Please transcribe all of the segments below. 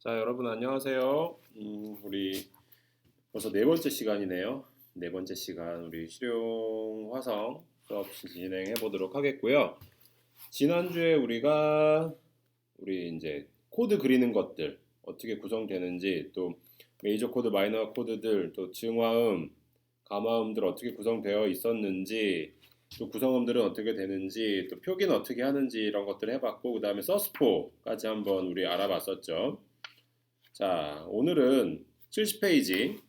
자, 여러분 안녕하세요. 우리 벌써 네 번째 시간이네요. 네 번째 시간 우리 실용 화성 수업 진행해 보도록 하겠고요. 지난주에 우리 이제 코드 그리는 것들 어떻게 구성되는지, 또 메이저 코드, 마이너 코드들, 또 증화음, 감화음들 어떻게 구성되어 있었는지, 또 구성음들은 어떻게 되는지, 또 표기는 어떻게 하는지 이런 것들을 해봤고, 그 다음에 서스포까지 한번 우리 알아봤었죠. 자, 오늘은 70페이지.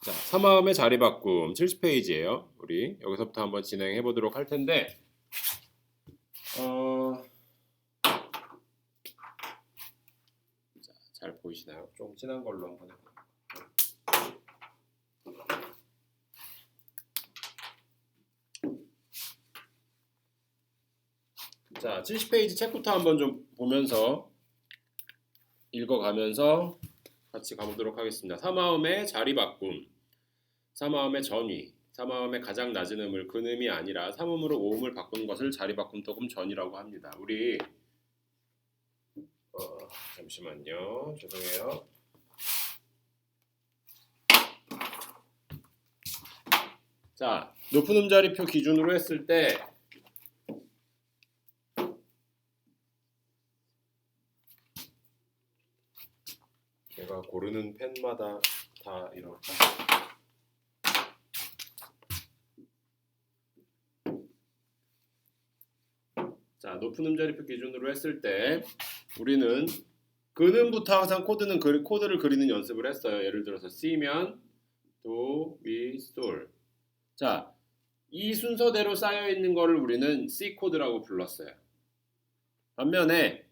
자, 사마음의 자리 바꿈 70페이지예요. 우리 여기서부터 한번 진행해 보도록 할 텐데, 자, 잘 보이시나요? 좀 진한 걸로 한번 해볼게요. 자, 70페이지 책부터 한번 좀 보면서 읽어가면서 같이 가보도록 하겠습니다. 사마음의 자리 바꿈, 사마음의 전위, 사마음의 가장 낮은 음을 근음이 아니라 삼음으로 오음을 바꾼 것을 자리 바꿈 또금 전이라고 합니다. 우리 잠시만요. 죄송해요. 자, 높은 음자리표 기준으로 했을 때 제가 고르는 펜마다 다 이렇게 자, 높은 음자리표 기준으로 했을 때 우리는 근음부터 항상 코드를 그리는 연습을 했어요. 예를 들어서 C면 도, 미, 솔. 자, 이 순서대로 쌓여 있는 거를 우리는 C 코드라고 불렀어요. 반면에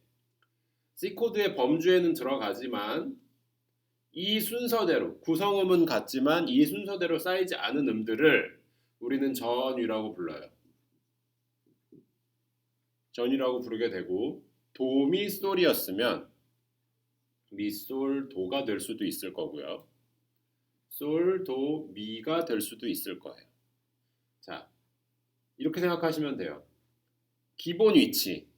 C 코드의 범주에는 들어가지만 이 순서대로 구성음은 같지만 이 순서대로 쌓이지 않은 음들을 우리는 전위라고 불러요. 전위라고 부르게 되고, 도미 솔이었으면 미솔 도가 될 수도 있을 거고요. 솔 도 미가 될 수도 있을 거예요. 자, 이렇게 생각하시면 돼요. 기본 위치에서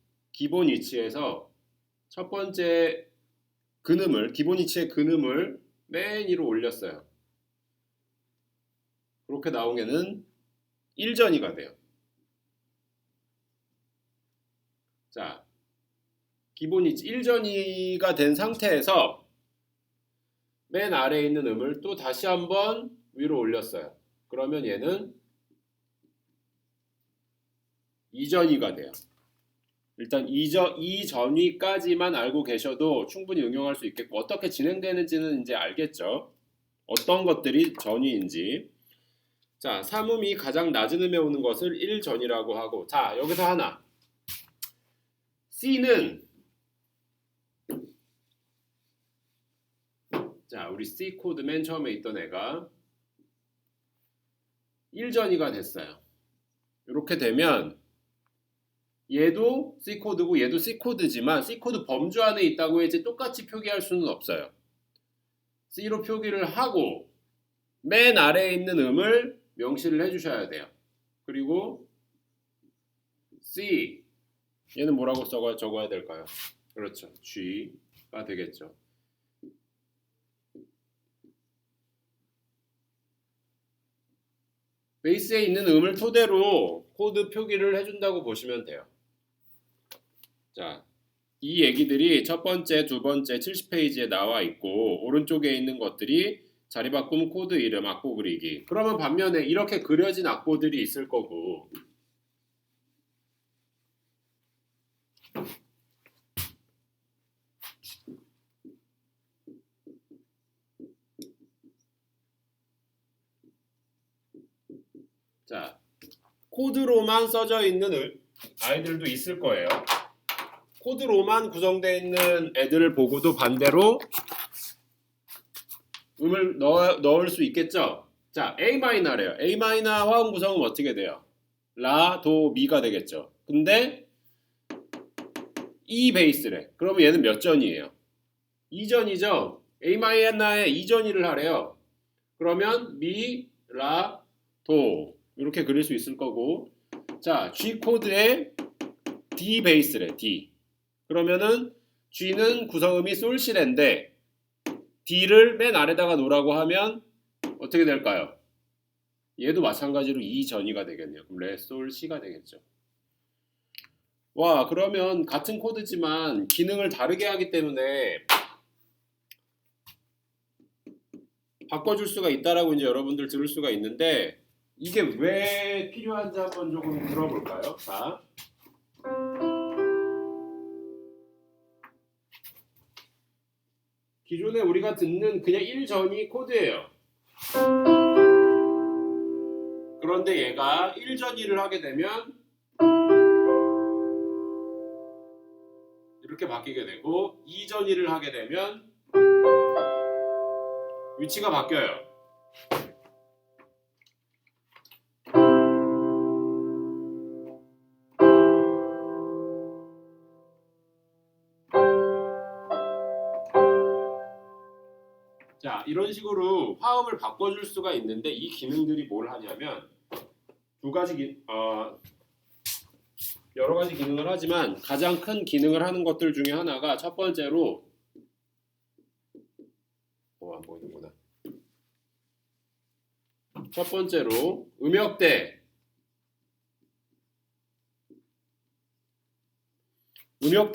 첫 번째 기본 위치의 근음을 맨 위로 올렸어요. 그렇게 나온 게는 1전위가 돼요. 자, 기본 위치 1전위가 된 상태에서 맨 아래에 있는 음을 또 다시 한번 위로 올렸어요. 그러면 얘는 2전위가 돼요. 일단 이 전위까지만 알고 계셔도 충분히 응용할 수 있겠고, 어떻게 진행되는지는 이제 알겠죠. 어떤 것들이 전위인지. 자, 삼음이 가장 낮은 음에 오는 것을 1전위라고 하고, 자, 여기서 하나. C는, 자, 우리 C 코드 맨 처음에 있던 애가 1전위가 됐어요. 이렇게 되면 얘도 C 코드고 얘도 C 코드지만 C 코드 범주 안에 있다고 해서 똑같이 표기할 수는 없어요. C로 표기를 하고 맨 아래에 있는 음을 명시를 해주셔야 돼요. 그리고 C, 얘는 뭐라고 적어야 될까요? 그렇죠, G가 되겠죠. 베이스에 있는 음을 토대로 코드 표기를 해준다고 보시면 돼요. 자, 이 얘기들이 첫 번째, 두 번째 70페이지에 나와 있고, 오른쪽에 있는 것들이 자리 바꿈 코드 이름, 악보 그리기. 그러면 반면에 이렇게 그려진 악보들이 있을 거고, 자, 코드로만 써져 있는 아이들도 있을 거예요. 코드로만 구성되어 있는 애들을 보고도 반대로 음을 넣을 수 있겠죠. 자, A 마이너래요. A 마이너 화음 구성은 어떻게 돼요? 라, 도, 미가 되겠죠. 근데 E 베이스래. 그러면 얘는 몇 전이에요? 2전이죠. A 마이너에 2전이를 하래요. 그러면 미, 라, 도 이렇게 그릴 수 있을 거고, 자, G 코드에 D 베이스래. D. 그러면은 G는 구성음이 솔시레인데 D를 맨 아래다가 놓으라고 하면 어떻게 될까요? 얘도 마찬가지로 이 전이가 되겠네요. 그럼 레, 솔, 시가 되겠죠. 와, 그러면 같은 코드지만 기능을 다르게 하기 때문에 바꿔줄 수가 있다라고 이제 여러분들 들을 수가 있는데 이게 왜 필요한지 한번 조금 들어볼까요? 자, 기존에 우리가 듣는 그냥 1전이 코드예요. 그런데 얘가 1전이를 하게 되면 이렇게 바뀌게 되고 2전이를 하게 되면 위치가 바뀌어요. 자, 이런 식으로 화음을 바꿔줄 수가 있는데 이 기능들이 뭘 하냐면 두 가지 여러 가지 기능을 하지만 가장 큰 기능을 하는 것들 중에 하나가 첫 번째로 안 보이는구나. 첫 번째로 음역대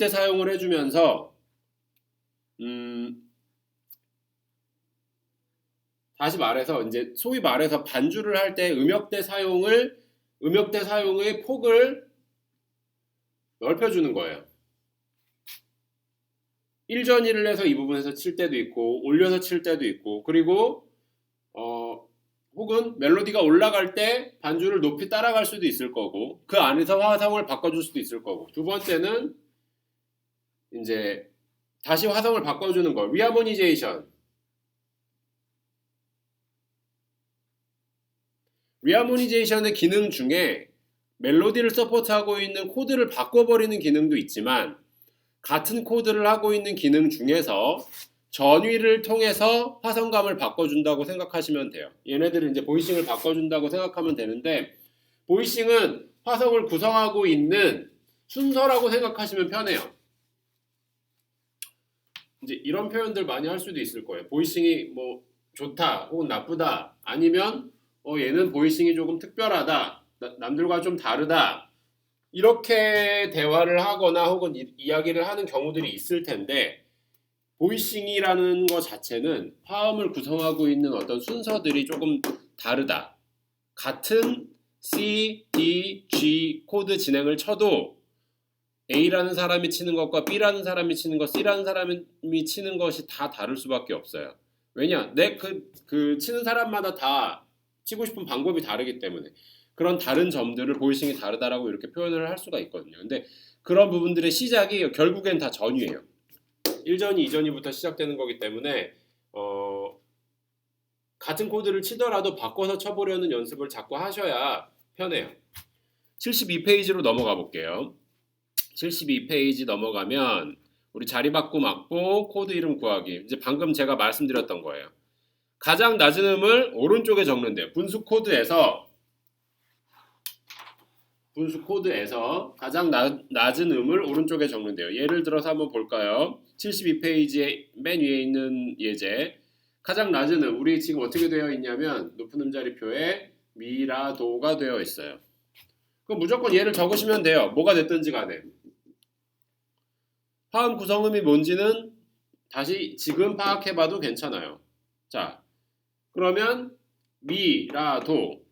사용을 해주면서 다시 말해서 이제 소위 말해서 반주를 할 때 음역대 사용의 폭을 넓혀주는 거예요. 1전이를 해서 이 부분에서 칠 때도 있고 올려서 칠 때도 있고 그리고 혹은 멜로디가 올라갈 때 반주를 높이 따라갈 수도 있을 거고 그 안에서 화성을 바꿔줄 수도 있을 거고 두 번째는 이제 다시 화성을 바꿔주는 거 리하모니제이션 리하모니제이션의 기능 중에 멜로디를 서포트하고 있는 코드를 바꿔버리는 기능도 있지만 같은 코드를 하고 있는 기능 중에서 전위를 통해서 화성감을 바꿔준다고 생각하시면 돼요. 얘네들은 이제 보이싱을 바꿔준다고 생각하면 되는데 보이싱은 화성을 구성하고 있는 순서라고 생각하시면 편해요. 이제 이런 표현들 많이 할 수도 있을 거예요. 보이싱이 뭐 좋다 혹은 나쁘다 아니면 얘는 보이싱이 조금 특별하다 남들과 좀 다르다 이렇게 대화를 하거나 혹은 이야기를 하는 경우들이 있을 텐데 보이싱이라는 것 자체는 화음을 구성하고 있는 어떤 순서들이 조금 다르다. 같은 C, D, G 코드 진행을 쳐도 A라는 사람이 치는 것과 B라는 사람이 치는 것, C라는 사람이 치는 것이 다 다를 수밖에 없어요. 왜냐? 그 치는 사람마다 다 치고 싶은 방법이 다르기 때문에 그런 다른 점들을 보이싱이 다르다라고 이렇게 표현을 할 수가 있거든요. 근데 그런 부분들의 시작이 결국엔 다 전위예요. 1전이 2전이부터 시작되는 거기 때문에 같은 코드를 치더라도 바꿔서 쳐보려는 연습을 자꾸 하셔야 편해요. 72페이지로 넘어가 볼게요. 72페이지 넘어가면 우리 자리 바꿈 악보 코드 이름 구하기 이제 방금 제가 말씀드렸던 거예요. 가장 낮은 음을 오른쪽에 적는데요. 분수 코드에서 가장 낮은 음을 오른쪽에 적는데요. 예를 들어서 한번 볼까요? 72페이지에 맨 위에 있는 예제 가장 낮은 음 우리 지금 어떻게 되어 있냐면 높은 음자리표에 미라도가 되어 있어요. 그럼 무조건 얘를 적으시면 돼요. 뭐가 됐든지 간에 화음 구성음이 뭔지는 다시 지금 파악해봐도 괜찮아요. 자 그러면 미라도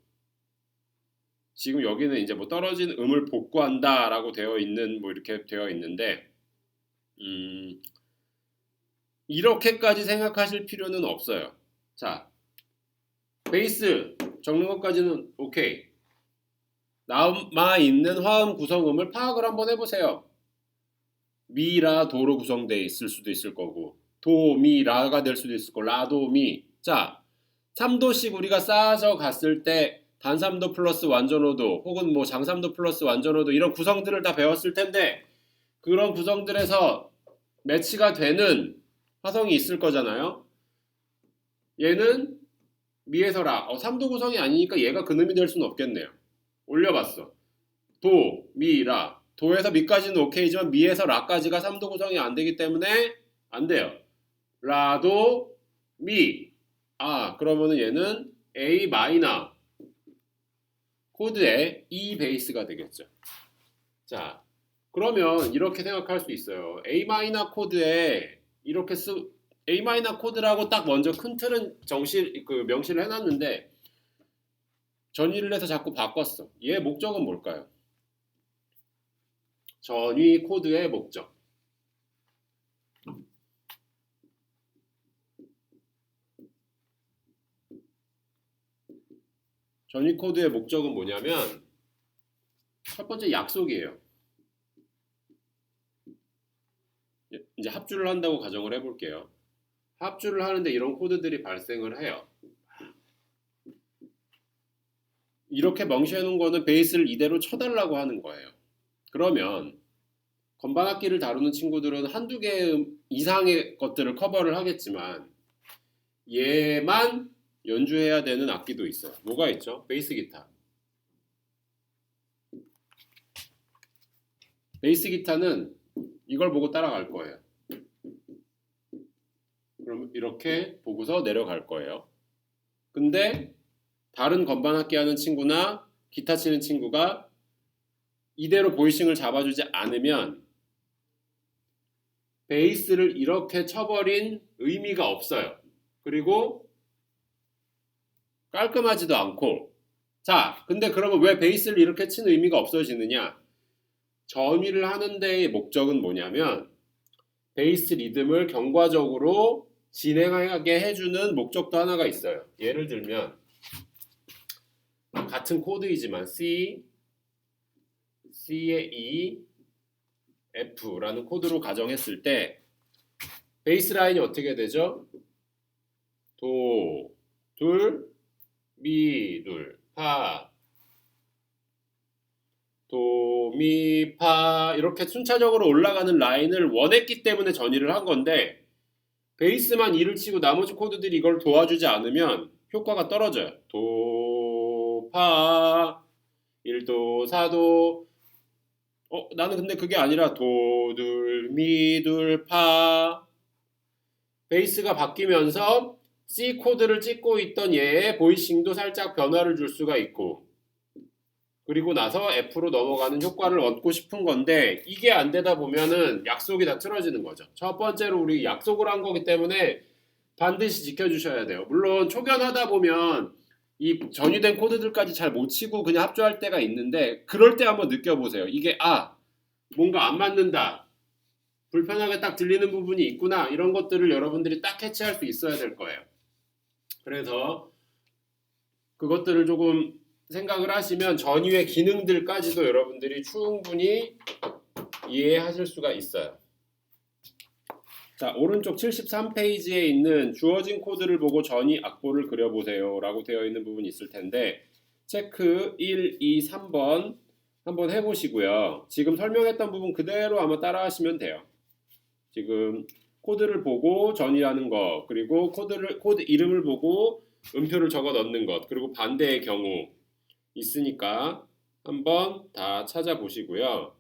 지금 여기는 이제 뭐 떨어진 음을 복구한다 라고 되어 있는 뭐 이렇게 되어 있는데 이렇게까지 생각하실 필요는 없어요. 자 베이스 적는 것까지는 오케이. 남아있는 화음 구성음을 파악을 한번 해보세요. 미라 도로 구성되어 있을 수도 있을 거고 도 미 라가 될 수도 있을 거고 라도 미 자 3도씩 우리가 쌓아서 갔을 때 단삼도 플러스 완전호도 혹은 뭐 장삼도 플러스 완전호도 이런 구성들을 다 배웠을 텐데 그런 구성들에서 매치가 되는 화성이 있을 거잖아요. 얘는 미에서 라 3도 구성이 아니니까 얘가 근음이 될 수는 없겠네요. 올려봤어. 도, 미, 라 도에서 미까지는 오케이지만 미에서 라까지가 3도 구성이 안 되기 때문에 안 돼요. 라도 미. 그러면은 얘는 A 마이너 코드의 E 베이스가 되겠죠. 자, 그러면 이렇게 생각할 수 있어요. A 마이너 코드에 이렇게 A 마이너 코드라고 딱 먼저 큰 틀은 명시를 해놨는데 전위를 해서 자꾸 바꿨어. 얘 목적은 뭘까요? 전위 코드의 목적. 전위 코드의 목적은 뭐냐면 첫 번째 약속이에요. 이제 합주를 한다고 가정을 해볼게요. 합주를 하는데 이런 코드들이 발생을 해요. 이렇게 명시해 놓은 거는 베이스를 이대로 쳐달라고 하는 거예요. 그러면 건반악기를 다루는 친구들은 한두 개 이상의 것들을 커버를 하겠지만 얘만 연주해야 되는 악기도 있어요. 뭐가 있죠? 베이스 기타. 베이스 기타는 이걸 보고 따라갈 거예요. 그럼 이렇게 보고서 내려갈 거예요. 근데 다른 건반악기 하는 친구나 기타 치는 친구가 이대로 보이싱을 잡아주지 않으면 베이스를 이렇게 쳐버린 의미가 없어요. 그리고 깔끔하지도 않고. 자, 근데 그러면 왜 베이스를 이렇게 친 의미가 없어지느냐? 전위를 하는 데의 목적은 뭐냐면 베이스 리듬을 경과적으로 진행하게 해주는 목적도 하나가 있어요. 예를 들면 같은 코드이지만 C의 E, F라는 코드로 가정했을 때 베이스 라인이 어떻게 되죠? 도, 둘, 미, 둘, 파, 도, 미, 파 이렇게 순차적으로 올라가는 라인을 원했기 때문에 전위를 한 건데 베이스만 2를 치고 나머지 코드들이 이걸 도와주지 않으면 효과가 떨어져요. 도, 파, 1도, 4도 나는 근데 그게 아니라 도, 둘, 미, 둘, 파 베이스가 바뀌면서 C 코드를 찍고 있던 얘의 보이싱도 살짝 변화를 줄 수가 있고 그리고 나서 F로 넘어가는 효과를 얻고 싶은 건데 이게 안 되다 보면은 약속이 다 틀어지는 거죠. 첫 번째로 우리 약속을 한 거기 때문에 반드시 지켜주셔야 돼요. 물론 초견하다 보면 이 전이된 코드들까지 잘 못 치고 그냥 합주할 때가 있는데 그럴 때 한번 느껴보세요. 이게 뭔가 안 맞는다. 불편하게 딱 들리는 부분이 있구나. 이런 것들을 여러분들이 딱 캐치할 수 있어야 될 거예요. 그래서 그것들을 조금 생각을 하시면 전위의 기능들까지도 여러분들이 충분히 이해하실 수가 있어요. 자, 오른쪽 73페이지에 있는 주어진 코드를 보고 전위 악보를 그려보세요 라고 되어 있는 부분이 있을 텐데 체크 1, 2, 3번 한번 해보시고요. 지금 설명했던 부분 그대로 아마 따라 하시면 돼요. 지금 코드를 보고 전위하는 것 그리고 코드 이름을 보고 음표를 적어 넣는 것 그리고 반대의 경우 있으니까 한번 다 찾아보시고요.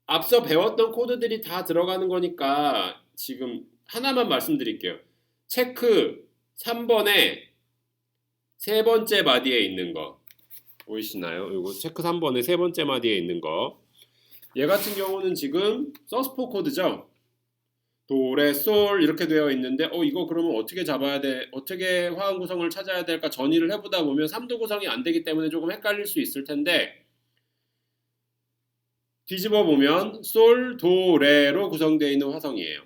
앞서 배웠던 코드들이 다 들어가는 거니까 지금 하나만 말씀드릴게요. 체크 3번에 세 번째 마디에 있는 거 보이시나요? 이거 체크 3번에 세 번째 마디에 있는 거. 얘 같은 경우는 지금 서스포 코드죠. 도, 레, 솔 이렇게 되어 있는데 이거 그러면 어떻게 잡아야 돼? 어떻게 화음 구성을 찾아야 될까? 전위를 해보다 보면 3도 구성이 안 되기 때문에 조금 헷갈릴 수 있을 텐데 뒤집어 보면 솔, 도, 레로 구성되어 있는 화성이에요.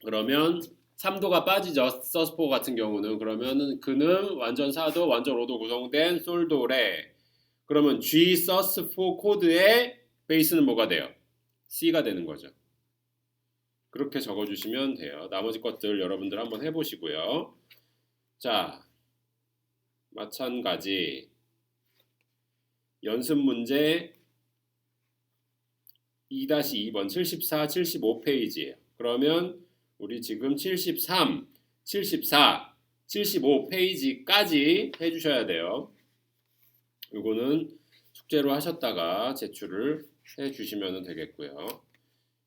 그러면 3도가 빠지죠. 서스포 같은 경우는. 그러면은 그는 완전 4도, 완전 5도 구성된 솔, 도, 레. 그러면 G, 서스4 코드의 베이스는 뭐가 돼요? C가 되는 거죠. 그렇게 적어주시면 돼요. 나머지 것들 여러분들 한번 해보시고요. 자, 마찬가지 연습 문제 2-2번 74, 75페이지예요. 그러면 우리 지금 73, 74, 75페이지까지 해주셔야 돼요. 이거는 숙제로 하셨다가 제출을 해 주시면 되겠고요.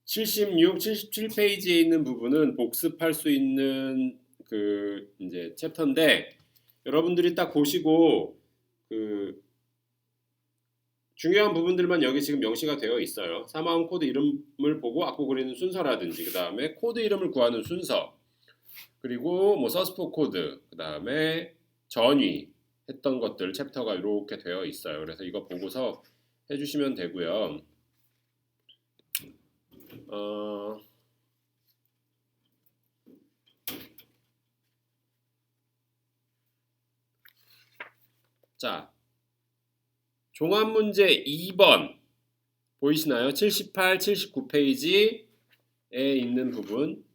76, 77페이지에 있는 부분은 복습할 수 있는 그 이제 챕터인데 여러분들이 딱 보시고 그 중요한 부분들만 여기 지금 명시가 되어 있어요. 사마운 코드 이름을 보고 악보 그리는 순서라든지 그 다음에 코드 이름을 구하는 순서 그리고 뭐 서스포 코드 그 다음에 전위 했던 것들 챕터가 이렇게 되어 있어요. 그래서 이거 보고서 해주시면 되고요. 자, 종합문제 2번 보이시나요? 78, 79페이지에 있는 부분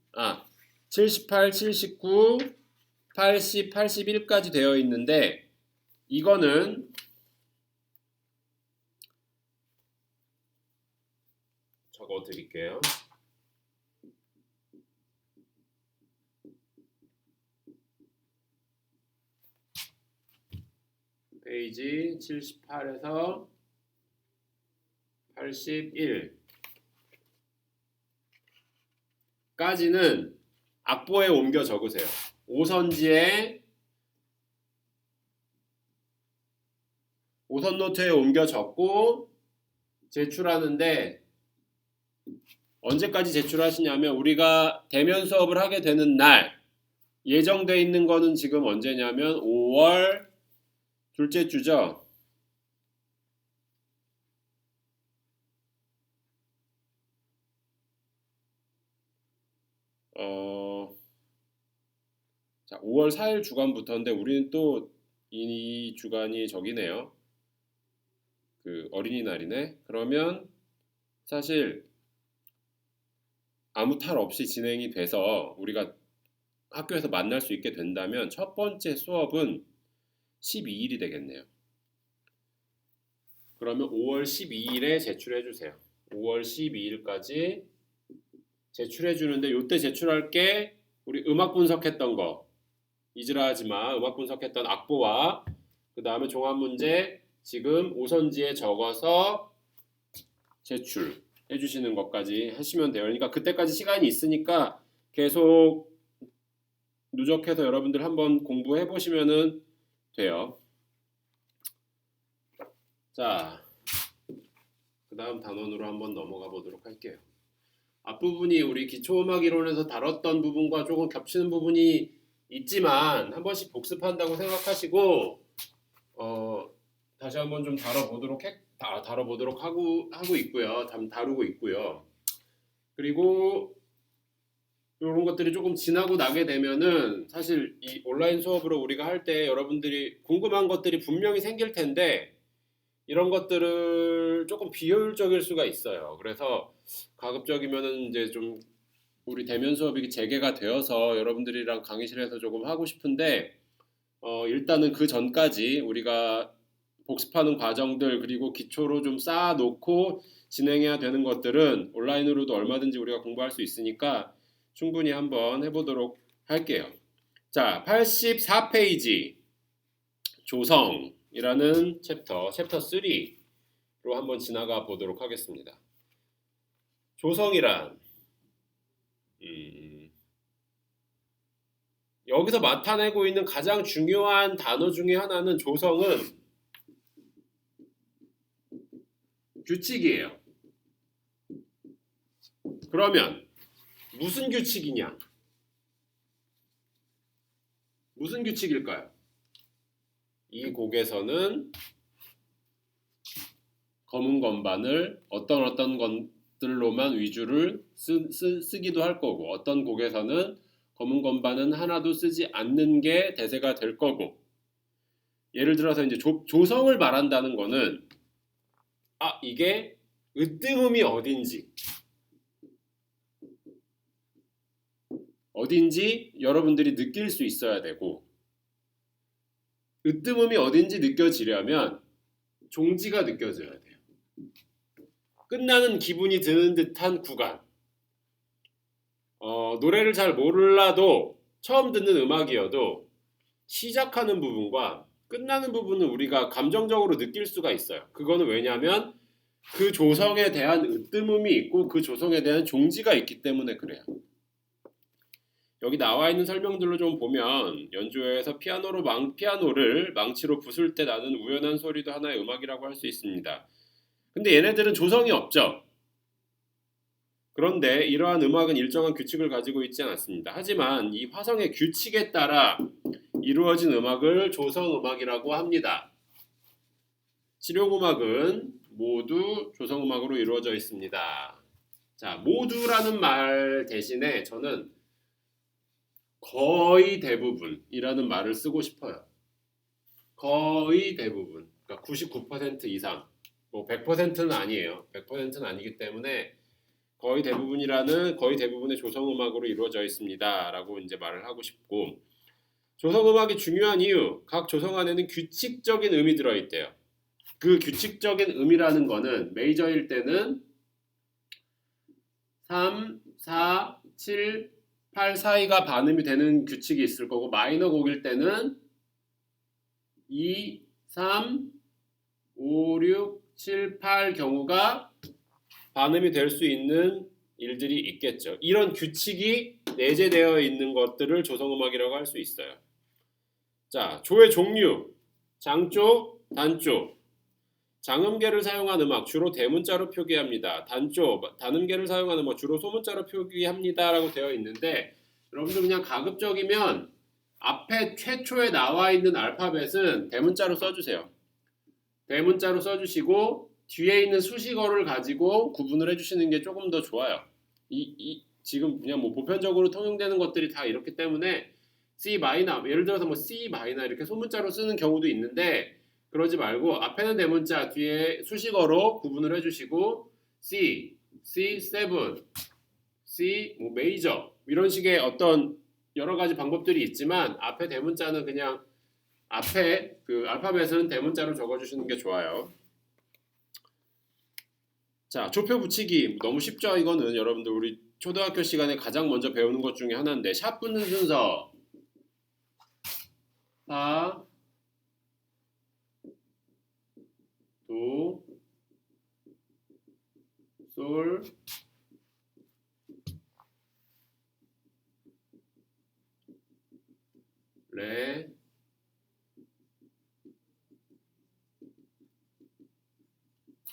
78, 79, 80, 81까지 되어 있는데 이거는 적어 드릴게요. 페이지 78에서 81까지는 악보에 옮겨 적으세요. 5선지에 5선 노트에 옮겨 적고 제출하는데 언제까지 제출하시냐면 우리가 대면 수업을 하게 되는 날 예정돼 있는 거는 지금 언제냐면 5월 둘째 주죠. 자, 5월 4일 주간부터인데 우리는 또 이 주간이 저기네요. 그 어린이날이네. 그러면 사실 아무 탈 없이 진행이 돼서 우리가 학교에서 만날 수 있게 된다면 첫 번째 수업은 12일이 되겠네요. 그러면 5월 12일에 제출해 주세요. 5월 12일까지 제출해 주는데 요때 제출할 게 우리 음악 분석했던 거 잊으라 하지마. 음악 분석했던 악보와 그 다음에 종합문제 지금 5선지에 적어서 제출해 주시는 것까지 하시면 돼요. 그러니까 그때까지 시간이 있으니까 계속 누적해서 여러분들 한번 공부해 보시면 돼요. 자, 그 다음 단원으로 한번 넘어가 보도록 할게요. 앞부분이 우리 기초음악 이론에서 다뤘던 부분과 조금 겹치는 부분이 있지만 한 번씩 복습한다고 생각하시고 다시 한번 좀 다뤄보도록 하고 있고요. 다루고 있고요. 그리고 이런 것들이 조금 지나고 나게 되면은 사실 이 온라인 수업으로 우리가 할 때 여러분들이 궁금한 것들이 분명히 생길 텐데 이런 것들을 조금 비효율적일 수가 있어요. 그래서 가급적이면은 이제 좀 우리 대면 수업이 재개가 되어서 여러분들이랑 강의실에서 조금 하고 싶은데 일단은 그 전까지 우리가 복습하는 과정들 그리고 기초로 좀 쌓아놓고 진행해야 되는 것들은 온라인으로도 얼마든지 우리가 공부할 수 있으니까 충분히 한번 해보도록 할게요. 자, 84페이지 조성이라는 챕터 3로 한번 지나가 보도록 하겠습니다. 조성이란 여기서 나타내고 있는 가장 중요한 단어 중에 하나는 조성은 규칙이에요. 그러면 무슨 규칙이냐? 무슨 규칙일까요? 이 곡에서는 검은 건반을 어떤 것들로만 위주를 쓰기도 할 거고 어떤 곡에서는 검은 건반은 하나도 쓰지 않는 게 대세가 될 거고 예를 들어서 이제 조성을 말한다는 거는 이게 으뜸음이 어딘지 여러분들이 느낄 수 있어야 되고 으뜸음이 어딘지 느껴지려면 종지가 느껴져야 돼요. 끝나는 기분이 드는 듯한 구간. 노래를 잘 몰라도 처음 듣는 음악이어도 시작하는 부분과 끝나는 부분은 우리가 감정적으로 느낄 수가 있어요. 그거는 왜냐하면 그 조성에 대한 으뜸음이 있고 그 조성에 대한 종지가 있기 때문에 그래요. 여기 나와 있는 설명들로 좀 보면 연주회에서 피아노를 망치로 부술 때 나는 우연한 소리도 하나의 음악이라고 할 수 있습니다. 근데 얘네들은 조성이 없죠. 그런데 이러한 음악은 일정한 규칙을 가지고 있지 않습니다. 하지만 이 화성의 규칙에 따라 이루어진 음악을 조성음악이라고 합니다. 실용음악은 모두 조성음악으로 이루어져 있습니다. 자, 모두라는 말 대신에 저는 거의 대부분이라는 말을 쓰고 싶어요. 거의 대부분, 그러니까 99% 이상, 뭐 100%는 아니에요. 100%는 아니기 때문에 거의 대부분의 조성음악으로 이루어져 있습니다. 라고 이제 말을 하고 싶고, 조성음악이 중요한 이유, 각 조성 안에는 규칙적인 음이 들어있대요. 그 규칙적인 음이라는 거는 메이저일 때는 3, 4, 7, 8 사이가 반음이 되는 규칙이 있을 거고, 마이너 곡일 때는 2, 3, 5, 6, 7, 8 경우가 반음이 될 수 있는 일들이 있겠죠. 이런 규칙이 내재되어 있는 것들을 조성음악이라고 할 수 있어요. 자, 조의 종류, 장조, 단조. 장음계를 사용한 음악 주로 대문자로 표기합니다. 단조, 단음계를 사용한 음악 주로 소문자로 표기합니다. 라고 되어 있는데 여러분들 그냥 가급적이면 앞에 최초에 나와 있는 알파벳은 대문자로 써주세요. 대문자로 써주시고 뒤에 있는 수식어를 가지고 구분을 해주시는 게 조금 더 좋아요. 지금 그냥 뭐 보편적으로 통용되는 것들이 다 이렇기 때문에 C 마이너, 예를 들어서 뭐 C 마이너 이렇게 소문자로 쓰는 경우도 있는데 그러지 말고 앞에는 대문자, 뒤에 수식어로 구분을 해주시고 C, C7, C 뭐 메이저 이런 식의 어떤 여러 가지 방법들이 있지만 앞에 대문자는 그냥 앞에 그 알파벳은 대문자로 적어주시는 게 좋아요. 자, 조표 붙이기 너무 쉽죠? 이거는 여러분들 우리 초등학교 시간에 가장 먼저 배우는 것 중에 하나인데 샵 붙는 순서 파, 도, 솔, 레,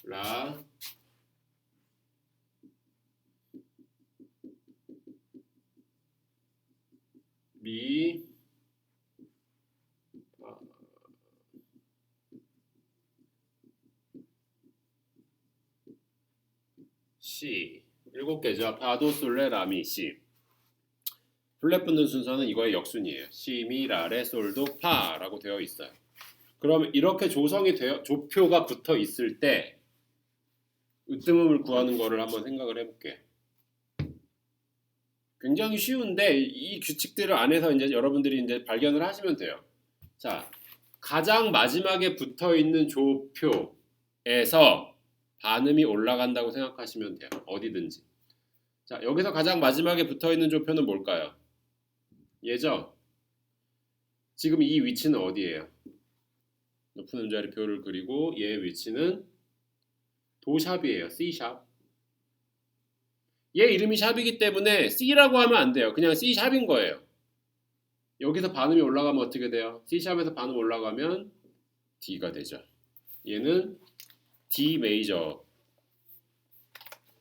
라, 미, 시. 7개죠. 파도, 솔레, 라미, 시. 플랫 붙는 순서는 이거의 역순이에요. 시, 미, 라, 레, 솔도, 파라고 되어 있어요. 그러면 이렇게 조표가 붙어 있을 때 으뜸음을 구하는 거를 한번 생각을 해볼게요. 굉장히 쉬운데 이 규칙들을 안에서 이제 여러분들이 이제 발견을 하시면 돼요. 자, 가장 마지막에 붙어 있는 조표에서 반음이 올라간다고 생각하시면 돼요. 어디든지. 자, 여기서 가장 마지막에 붙어 있는 조표는 뭘까요? 얘죠? 지금 이 위치는 어디예요? 높은 음자리표를 그리고 얘의 위치는 도샵이에요. C샵. 얘 이름이 샵이기 때문에 C라고 하면 안 돼요. 그냥 C샵인 거예요. 여기서 반음이 올라가면 어떻게 돼요? C샵에서 반음 올라가면 D가 되죠. 얘는 D 메이저.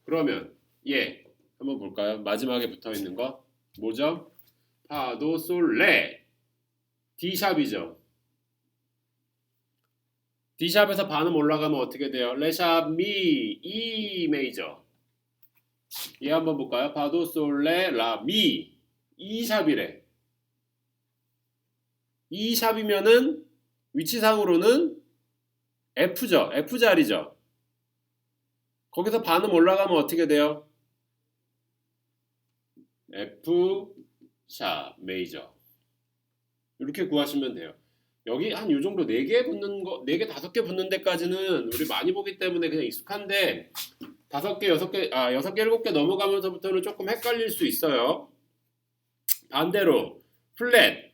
그러면 얘 한번 볼까요? 마지막에 붙어 있는 거 뭐죠? 파, 도, 솔, 레. D샵이죠. D샵에서 반음 올라가면 어떻게 돼요? 레샵, 미, E 메이저. 얘 한번 볼까요? 파도, 솔, 레, 라, 미. E샵이래. E샵이면은 위치상으로는 F죠. F자리죠. 거기서 반음 올라가면 어떻게 돼요? F 샵 메이저. 이렇게 구하시면 돼요. 여기 한 요 정도 4개 붙는 거, 4개, 5개 붙는 데까지는 우리 많이 보기 때문에 그냥 익숙한데 5개, 6개, 6개, 7개 넘어가면서부터는 조금 헷갈릴 수 있어요. 반대로 플랫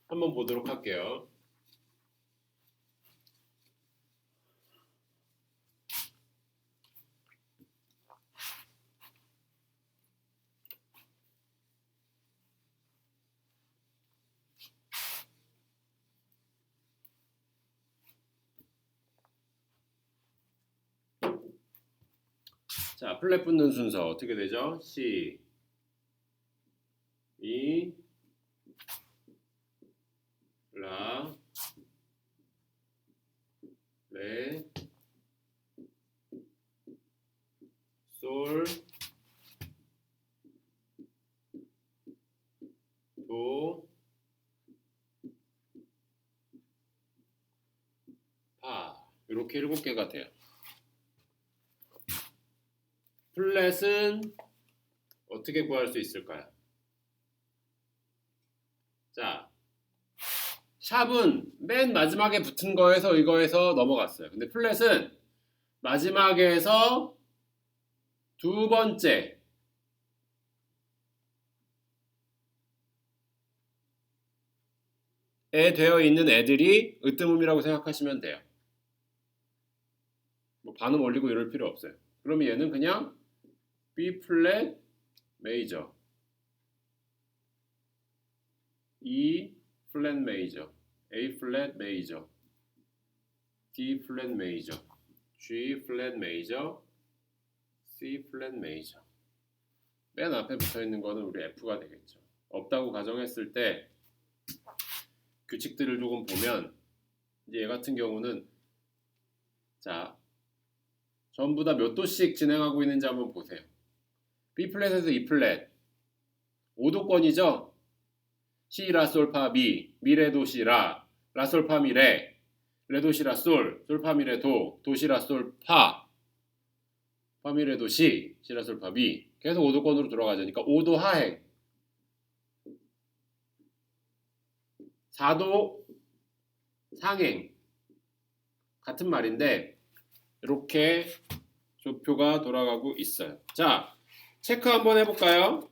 한번 보도록 할게요. 자, 플랫 붙는 순서 어떻게 되죠? C, E, 라, 레, 솔, 도, 파. 이렇게 7개가 돼요. 플랫은 어떻게 구할 수 있을까요? 자, 샵은 맨 마지막에 붙은 거에서 이거에서 넘어갔어요. 근데 플랫은 마지막에서 두 번째 에 되어 있는 애들이 으뜸음이라고 생각하시면 돼요. 뭐 반음 올리고 이럴 필요 없어요. 그러면 얘는 그냥 B 플랫 메이저, E 플랫 메이저, A 플랫 메이저, D 플랫 메이저, G 플랫 메이저, C 플랫 메이저. 맨 앞에 붙어 있는 거는 우리 F가 되겠죠. 없다고 가정했을 때 규칙들을 조금 보면 이제 얘 같은 경우는 자 전부 다 몇 도씩 진행하고 있는지 한번 보세요. B 플랫에서 E 플랫 5도권이죠. C 라 솔 파 미, 미레 도 시 라, 라 솔 파 미 레, 레 도 시 라 솔, 솔 파 미 레 도, 도 시 라 솔 파, 파 미 레 도 시, 시 라 솔 파 미. 계속 5도권으로 돌아가자니까 5도 하행, 4도 상행 같은 말인데 이렇게 조표가 돌아가고 있어요. 자, 체크 한번 해볼까요?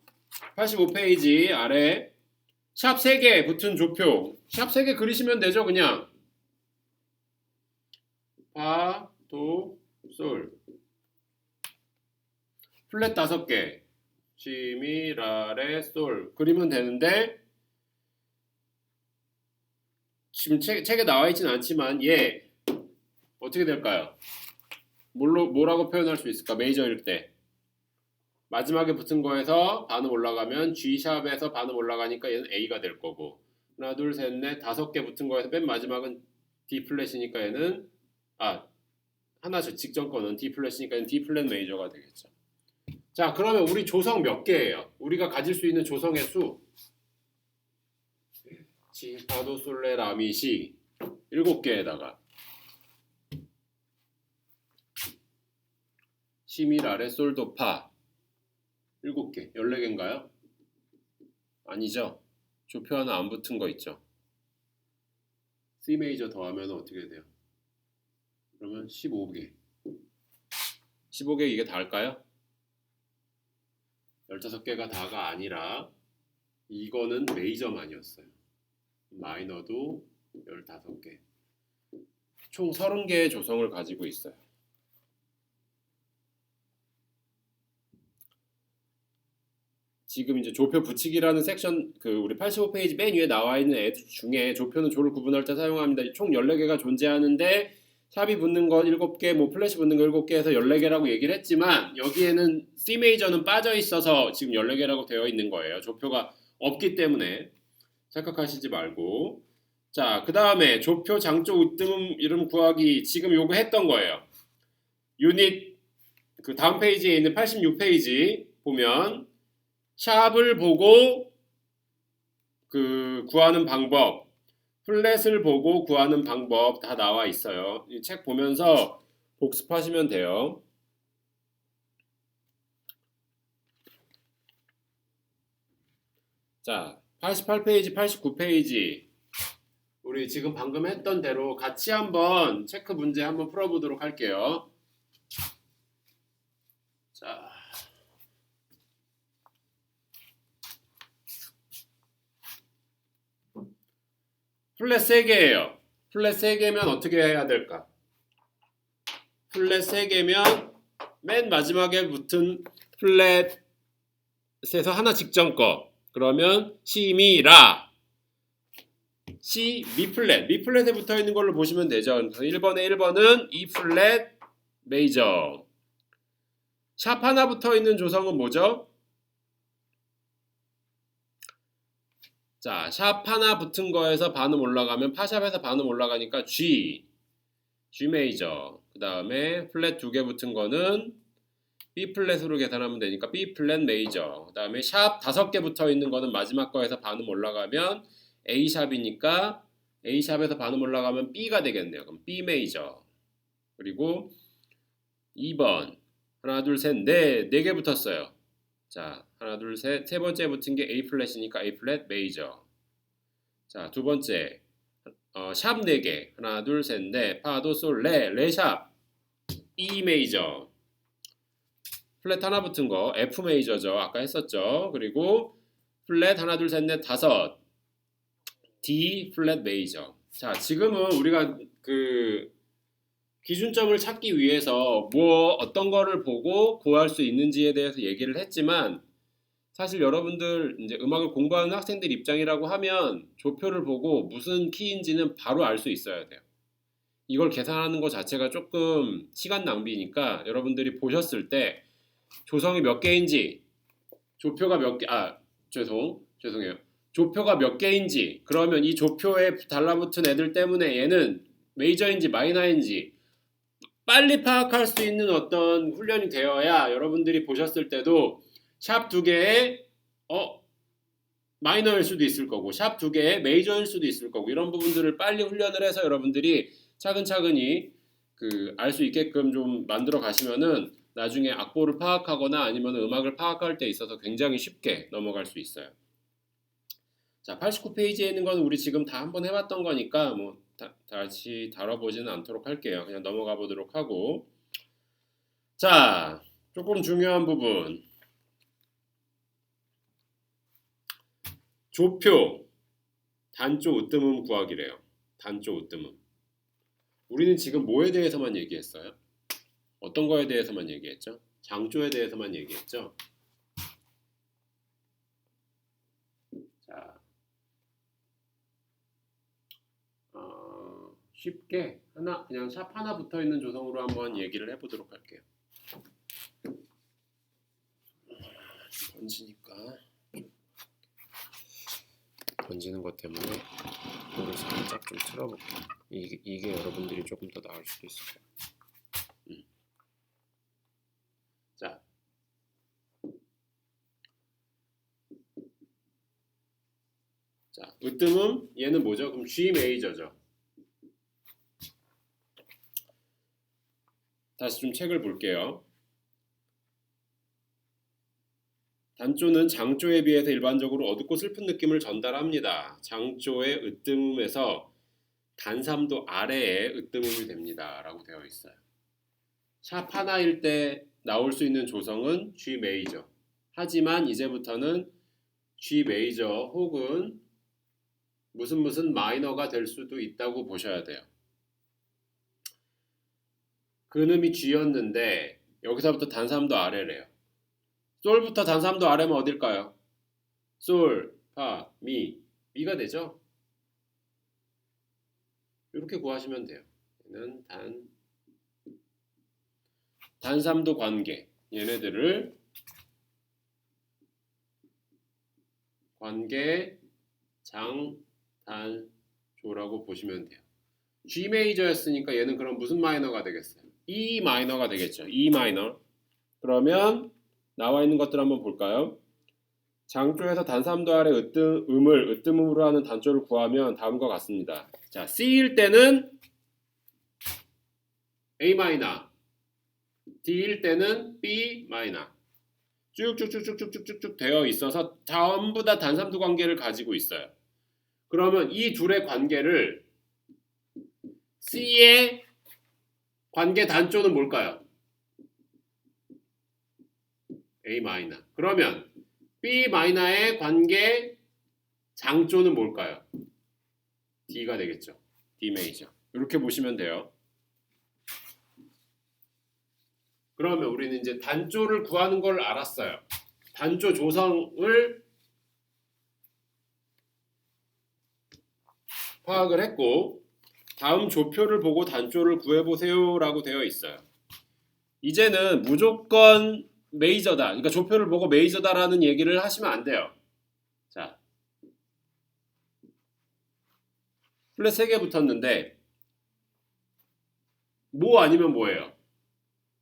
85페이지 아래 샵 3개 붙은 조표. 샵 3개 그리시면 되죠, 그냥. 파, 도, 솔. 플랫 5개. 시, 미, 라, 레, 솔. 그리면 되는데 지금 책에 나와 있진 않지만 얘 어떻게 될까요? 뭐라고 표현할 수 있을까? 메이저일 때. 마지막에 붙은 거에서 반음 올라가면 G샵에서 반음 올라가니까 얘는 A가 될 거고 하나 둘 셋 넷 5개 붙은 거에서 맨 마지막은 D 플랫이니까 얘는 하나 직전 거는 D 플랫이니까 얘는 D 플랫 메이저가 되겠죠. 자, 그러면 우리 조성 몇 개예요? 우리가 가질 수 있는 조성의 수 지, 파, 도, 솔, 레, 라, 미, 시 7개에다가 시, 미, 라, 레, 솔, 도, 파 7개, 14개인가요? 아니죠. 조표 하나 안 붙은 거 있죠. C 메이저 더하면 어떻게 돼요? 그러면 15개. 15개 이게 다일까요? 15개가 다가 아니라 이거는 메이저만이었어요. 마이너도 15개. 총 30개의 조성을 가지고 있어요. 지금 이제 조표 붙이기라는 섹션 우리 85페이지 맨 위에 나와 있는 애들 중에 조표는 조를 구분할 때 사용합니다. 총 14개가 존재하는데 샵이 붙는 거 7개, 뭐 플래시 붙는 거 7개에서 14개라고 얘기를 했지만 여기에는 C 메이저는 빠져 있어서 지금 14개라고 되어 있는 거예요. 조표가 없기 때문에 착각하시지 말고. 자, 그 다음에 조표 장조 으뜸음 이름 구하기 지금 요거 했던 거예요. 유닛 그 다음 페이지에 있는 86페이지 보면 샵을 보고 구하는 방법, 플랫을 보고 구하는 방법 다 나와 있어요. 이 책 보면서 복습하시면 돼요. 자, 88페이지, 89페이지 우리 지금 방금 했던 대로 같이 한번 체크 문제 한번 풀어보도록 할게요. 자, 플랫 3개예요. 플랫 3개면 어떻게 해야 될까? 플랫 3개면 맨 마지막에 붙은 플랫에서 하나 직전 거. 그러면 시, 미, 라. C, 미 플랫. 미 플랫에 붙어 있는 걸로 보시면 되죠. 그래서 1번에 1번은 E 플랫 메이저. 샵 하나 붙어 있는 조성은 뭐죠? 자, 샵 하나 붙은 거에서 반음 올라가면 파샵에서 반음 올라가니까 G 메이저. 그 다음에 플랫 두 개 붙은 거는 B 플랫으로 계산하면 되니까 B 플랫 메이저. 그 다음에 샵 다섯 개 붙어 있는 거는 마지막 거에서 반음 올라가면 A 샵이니까 A 샵에서 반음 올라가면 B가 되겠네요. 그럼 B 메이저. 그리고 2번 하나 둘 셋 넷 네 개 붙었어요. 자, 하나 둘 셋 세 번째 붙은 게 A 플랫이니까 A 플랫 메이저. 자, 두 번째 샵 4개 하나 둘 셋 넷 파도 솔 레 샵 E 메이저. 플랫 하나 붙은 거 F 메이저죠. 아까 했었죠. 그리고 플랫 하나 둘 셋 넷 다섯 D 플랫 메이저. 자, 지금은 우리가 그 기준점을 찾기 위해서 뭐 어떤 거를 보고 구할 수 있는지에 대해서 얘기를 했지만 사실 여러분들 이제 음악을 공부하는 학생들 입장이라고 하면 조표를 보고 무슨 키인지는 바로 알 수 있어야 돼요. 이걸 계산하는 것 자체가 조금 시간 낭비니까 여러분들이 보셨을 때 조성이 몇 개인지 조표가 몇 개, 죄송해요. 조표가 몇 개인지 그러면 이 조표에 달라붙은 애들 때문에 얘는 메이저인지 마이너인지 빨리 파악할 수 있는 어떤 훈련이 되어야 여러분들이 보셨을 때도 샵 두 개에 마이너일 수도 있을 거고 샵 두 개에 메이저일 수도 있을 거고 이런 부분들을 빨리 훈련을 해서 여러분들이 차근차근히 알 수 있게끔 좀 만들어 가시면은 나중에 악보를 파악하거나 아니면 음악을 파악할 때 있어서 굉장히 쉽게 넘어갈 수 있어요. 자, 89페이지에 있는 건 우리 지금 다 한번 해봤던 거니까 뭐 다시 다뤄보지는 않도록 할게요. 그냥 넘어가 보도록 하고. 자, 조금 중요한 부분. 조표, 단조 으뜸음 구하기래요. 단조 으뜸음. 우리는 지금 뭐에 대해서만 얘기했어요? 어떤 거에 대해서만 얘기했죠? 장조에 대해서만 얘기했죠? 자, 쉽게 그냥 샵 하나 붙어 있는 조성으로 한번 얘기를 해보도록 할게요. 번지는 것 때문에 이거를 살짝 좀 틀어볼게요. 이게 여러분들이 조금 더 나을 수도 있을 거예요. 자, 으뜸음 얘는 뭐죠? 그럼 G 메이저죠. 다시 좀 책을 볼게요. 단조는 장조에 비해서 일반적으로 어둡고 슬픈 느낌을 전달합니다. 장조의 으뜸음에서 단삼도 아래에 으뜸음이 됩니다. 라고 되어 있어요. 샵 하나일 때 나올 수 있는 조성은 G 메이저. 하지만 이제부터는 G 메이저 혹은 무슨 마이너가 될 수도 있다고 보셔야 돼요. 근음이 G였는데 여기서부터 단삼도 아래래요. 솔부터 단삼도 아래면 어딜까요? 솔, 파, 미가 되죠? 이렇게 구하시면 돼요. 얘는 단삼도 관계. 얘네들을 관계 장단조라고 보시면 돼요. G 메이저였으니까 얘는 그럼 무슨 마이너가 되겠어요? E 마이너가 되겠죠. E 마이너. 그러면 나와 있는 것들 한번 볼까요? 장조에서 단삼도 아래 음을 으뜸음으로 하는 단조를 구하면 다음과 같습니다. 자, C일 때는 A 마이너, D일 때는 B 마이너. 쭉쭉쭉쭉쭉쭉쭉 되어 있어서 전부 다 단삼도 관계를 가지고 있어요. 그러면 이 둘의 관계를 C의 관계 단조는 뭘까요? A 마이너. 그러면 B 마이너의 관계 장조는 뭘까요? D가 되겠죠. D 메이저. 이렇게 보시면 돼요. 그러면 우리는 이제 단조를 구하는 걸 알았어요. 단조 조성을 파악을 했고 다음 조표를 보고 단조를 구해보세요 라고 되어 있어요. 이제는 무조건 메이저다. 그러니까 조표를 보고 메이저다라는 얘기를 하시면 안 돼요. 자, 플랫 3개 붙었는데 뭐 아니면 뭐예요?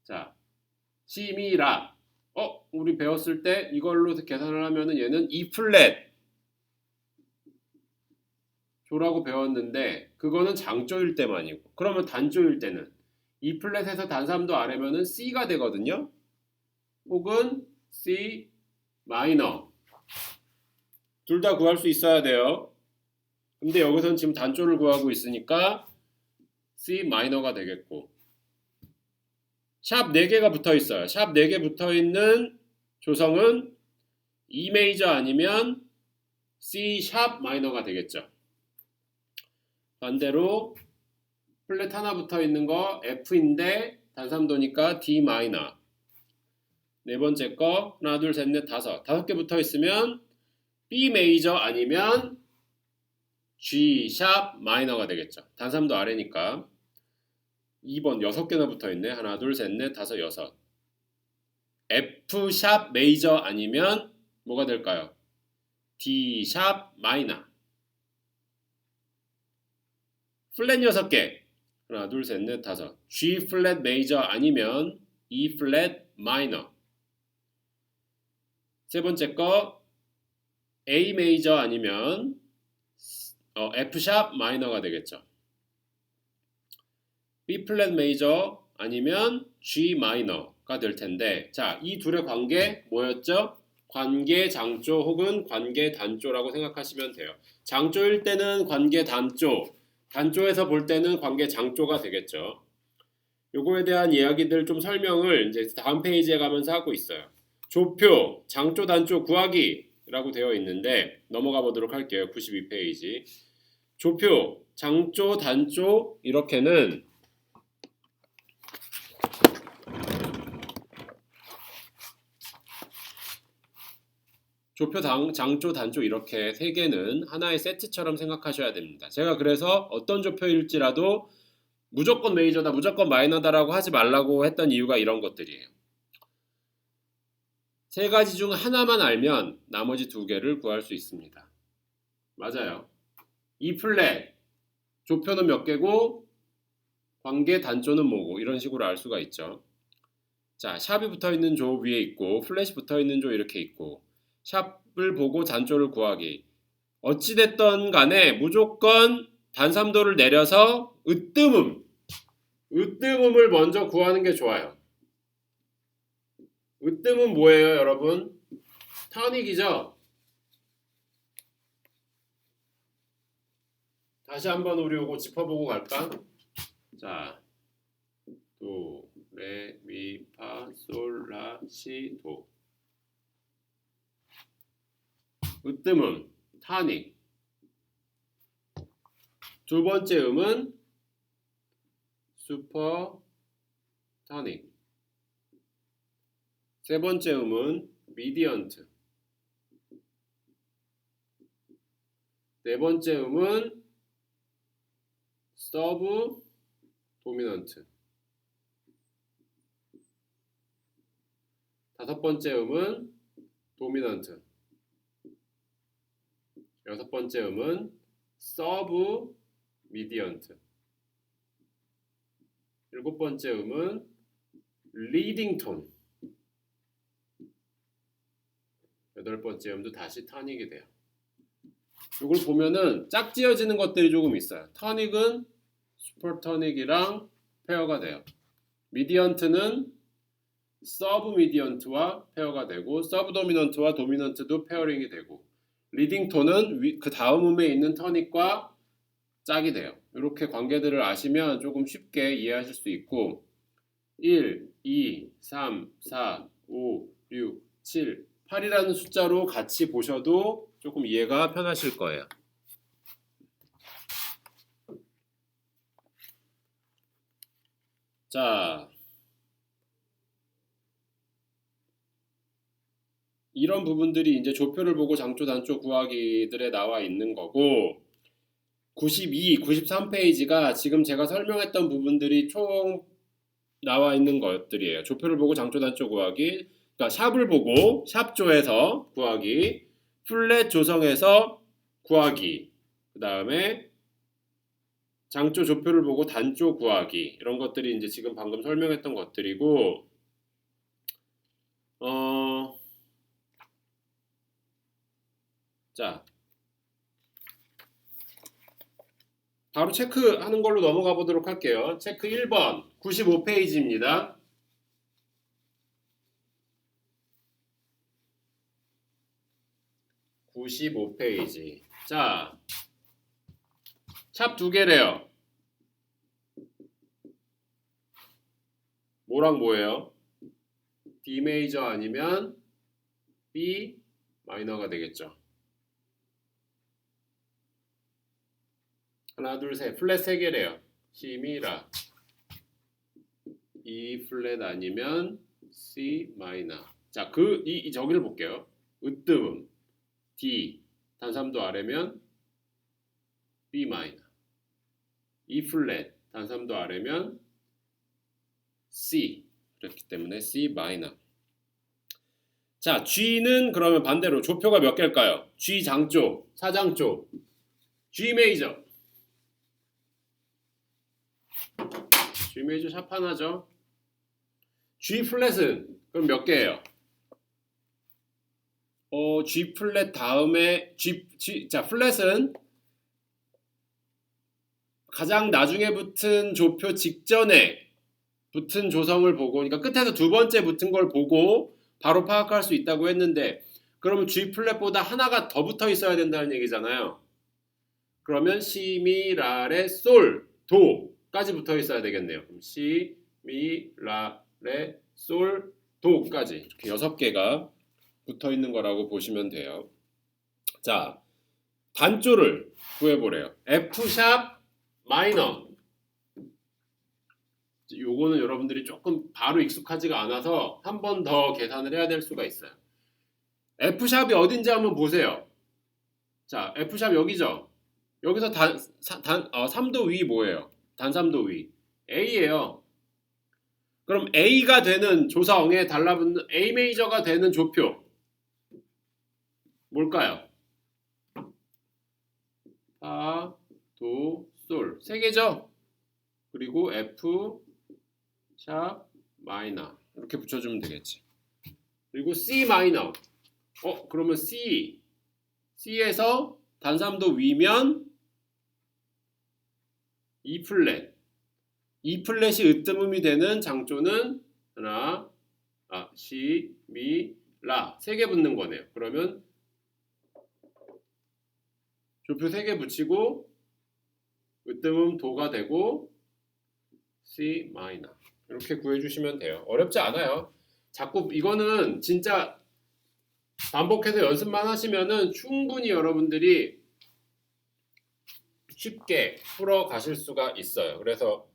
자, 시미라. 우리 배웠을 때 이걸로 계산을 하면은 얘는 E 플랫 조라고 배웠는데 그거는 장조일 때만이고, 그러면 단조일 때는 E 플랫에서 단삼도 아래면은 C가 되거든요. 혹은 C 마이너. 둘 다 구할 수 있어야 돼요. 근데 여기서는 지금 단조를 구하고 있으니까 C 마이너가 되겠고, 샵 4개가 붙어 있어요. 샵 4개 붙어 있는 조성은 E 메이저 아니면 C 샵 마이너가 되겠죠. 반대로 플랫 하나 붙어 있는 거 F인데 단삼도니까 D 마이너. 네 번째 거 하나 둘 셋 넷 다섯 개 붙어 있으면 B 메이저 아니면 G 샵 마이너가 되겠죠. 단삼도 아래니까. 2번 6개나 붙어 있네. 하나 둘 셋 넷 다섯 여섯. F 샵 메이저 아니면 뭐가 될까요? D 샵 마이너. 플랫 6개. 하나 둘 셋 넷 다섯. G 플랫 메이저 아니면 E 플랫 마이너. 세 번째 거 A 메이저 아니면 F 샵 마이너가 되겠죠. B 플랫 메이저 아니면 G 마이너가 될 텐데, 자, 이 둘의 관계 뭐였죠? 관계 장조 혹은 관계 단조라고 생각하시면 돼요. 장조일 때는 관계 단조, 단조에서 볼 때는 관계 장조가 되겠죠. 요거에 대한 이야기들 좀 설명을 이제 다음 페이지에 가면서 하고 있어요. 조표, 장조, 단조 구하기 라고 되어 있는데 넘어가 보도록 할게요. 92페이지. 조표, 장조, 단조 이렇게는 조표, 장조, 단조 이렇게 세 개는 하나의 세트처럼 생각하셔야 됩니다. 제가 그래서 어떤 조표일지라도 무조건 메이저다, 무조건 마이너다라고 하지 말라고 했던 이유가 이런 것들이에요. 세 가지 중 하나만 알면 나머지 두 개를 구할 수 있습니다. 맞아요. E 플랫, 조표는 몇 개고 관계 단조는 뭐고 이런 식으로 알 수가 있죠. 자, 샵이 붙어있는 조 위에 있고 플랫이 붙어있는 조 이렇게 있고, 샵을 보고 단조를 구하기. 어찌됐던 간에 무조건 단삼도를 내려서 으뜸음을 먼저 구하는 게 좋아요. 으뜸은 뭐예요, 여러분? 터닉이죠? 다시 한번 우리 이거 짚어보고 갈까? 자, 도, 레, 미, 파, 솔, 라, 시, 도. 으뜸음, 타닉. 두 번째 음은 슈퍼 타닉. 세 번째 음은 미디언트. 네 번째 음은 서브 도미넌트. 다섯 번째 음은 도미넌트. 여섯 번째 음은 서브 미디언트. 일곱 번째 음은 리딩 톤. 여덟 번째 음도 다시 터닉이 돼요. 이걸 보면은 짝지어지는 것들이 조금 있어요. 터닉은 슈퍼 터닉이랑 페어가 돼요. 미디언트는 서브 미디언트와 페어가 되고, 서브 도미넌트와 도미넌트도 페어링이 되고, 리딩 톤은 그 다음 음에 있는 터닉과 짝이 돼요. 이렇게 관계들을 아시면 조금 쉽게 이해하실 수 있고, 1, 2, 3, 4, 5, 6, 7, 8이라는 숫자로 같이 보셔도 조금 이해가 편하실 거예요. 자, 이런 부분들이 이제 조표를 보고 장조, 단조 구하기들에 나와 있는 거고, 92, 93페이지가 지금 제가 설명했던 부분들이 총 나와 있는 것들이에요. 조표를 보고 장조, 단조 구하기, 그러니까 샵을 보고 샵조에서 구하기, 플랫 조성해서 구하기, 그 다음에 장조 조표를 보고 단조 구하기, 이런 것들이 이제 지금 방금 설명했던 것들이고, 자, 바로 체크하는 걸로 넘어가 보도록 할게요. 체크 1번 95페이지입니다. 95페이지. 자, 샵 두 개래요. 뭐랑 뭐예요? D 메이저 아니면 B 마이너가 되겠죠. 하나, 둘, 셋. 플랫 세 개래요. C, 미, 라. E 플랫 아니면 C 마이너. 자, 저기를 볼게요. 으뜸음. D 단삼도 아래면 B 마이너. E 플랫 단삼도 아래면 C. 그렇기 때문에 C 마이너. 자, G는 그러면 반대로 조표가 몇 개일까요? G 장조, 사장조, G 메이저. G 메이저 샵 하나죠. G 플랫은 그럼 몇 개예요? G 플랫 다음에 자, 플랫은 가장 나중에 붙은 조표 직전에 붙은 조성을 보고, 그러니까 끝에서 두 번째 붙은 걸 보고 바로 파악할 수 있다고 했는데, 그러면 G 플랫보다 하나가 더 붙어 있어야 된다는 얘기잖아요. 그러면 C, 미, 라, 레, 솔, 도까지 붙어 있어야 되겠네요. 그럼 C, 미, 라, 레, 솔, 도까지 이렇게 6개가 붙어 있는 거라고 보시면 돼요. 자, 단조를 구해보래요. F샵 마이너. 요거는 여러분들이 조금 바로 익숙하지가 않아서 한 번 더 계산을 해야 될 수가 있어요. F샵이 어딘지 한번 보세요. 자, F샵 여기죠. 여기서 3도 위 뭐예요? 단삼도 위 A예요. 그럼 A가 되는 조성에 달라붙는 A 메이저가 되는 조표 뭘까요? 파, 도, 솔 세 개죠? 그리고 F 샵 마이너 이렇게 붙여주면 되겠지. 그리고 C 마이너. 그러면 C에서 단삼도 위면 E 플랫. E 플랫이 으뜸음이 되는 장조는 C, 미, 라 세 개 붙는 거네요. 그러면 조표 3개 붙이고 으뜸음 도가 되고 C 마이너 이렇게 구해주시면 돼요. 어렵지 않아요. 자꾸 이거는 진짜 반복해서 연습만 하시면은 충분히 여러분들이 쉽게 풀어 가실 수가 있어요. 그래서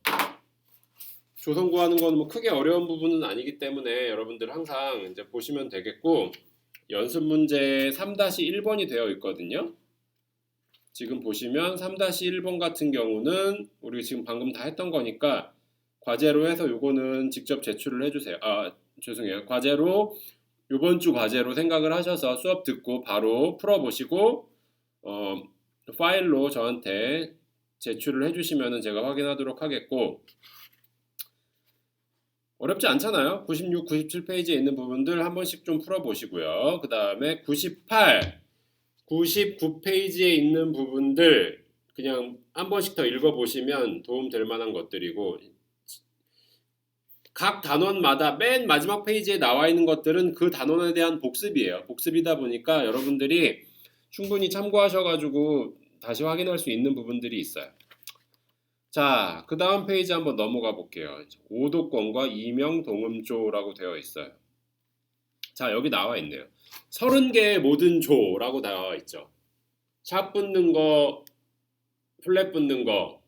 조성 구하는 거는 뭐 크게 어려운 부분은 아니기 때문에 여러분들 항상 이제 보시면 되겠고, 연습 문제 3-1번이 되어 있거든요. 지금 보시면 3-1번 같은 경우는 우리 지금 방금 다 했던 거니까 과제로 해서 요거는 직접 제출을 해주세요. 죄송해요. 과제로 요번 주 과제로 생각을 하셔서 수업 듣고 바로 풀어보시고 파일로 저한테 제출을 해주시면 제가 확인하도록 하겠고, 어렵지 않잖아요. 96, 97페이지에 있는 부분들 한 번씩 좀 풀어보시고요. 그 다음에 98, 99페이지에 있는 부분들 그냥 한 번씩 더 읽어보시면 도움될 만한 것들이고, 각 단원마다 맨 마지막 페이지에 나와 있는 것들은 그 단원에 대한 복습이에요. 복습이다 보니까 여러분들이 충분히 참고하셔가지고 다시 확인할 수 있는 부분들이 있어요. 자, 그 다음 페이지 한번 넘어가 볼게요. 오도권과 이명 동음조라고 되어 있어요. 자, 여기 나와 있네요. 30개의 모든 조라고 나와 있죠. 샵 붙는 거, 플랫 붙는 거,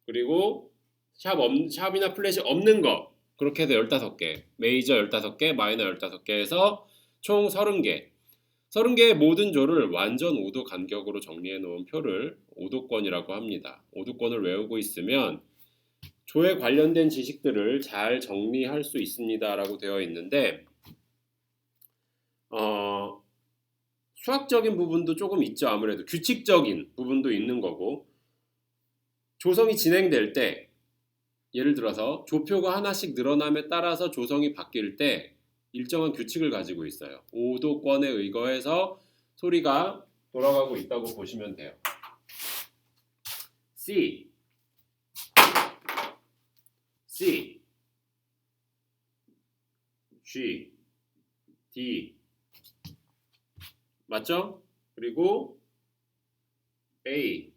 그리고 샵이나 플랫이 없는 거, 그렇게 해서 15개, 메이저 15개, 마이너 15개에서 총 30개. 30개의 모든 조를 완전 5도 간격으로 정리해 놓은 표를 오도권이라고 합니다. 오도권을 외우고 있으면 조에 관련된 지식들을 잘 정리할 수 있습니다 라고 되어 있는데, 수학적인 부분도 조금 있죠. 아무래도 규칙적인 부분도 있는 거고 조성이 진행될 때 예를 들어서 조표가 하나씩 늘어남에 따라서 조성이 바뀔 때 일정한 규칙을 가지고 있어요. 오도권에 의거해서 소리가 돌아가고 있다고 보시면 돼요. C, C, G, D 맞죠? 그리고 A,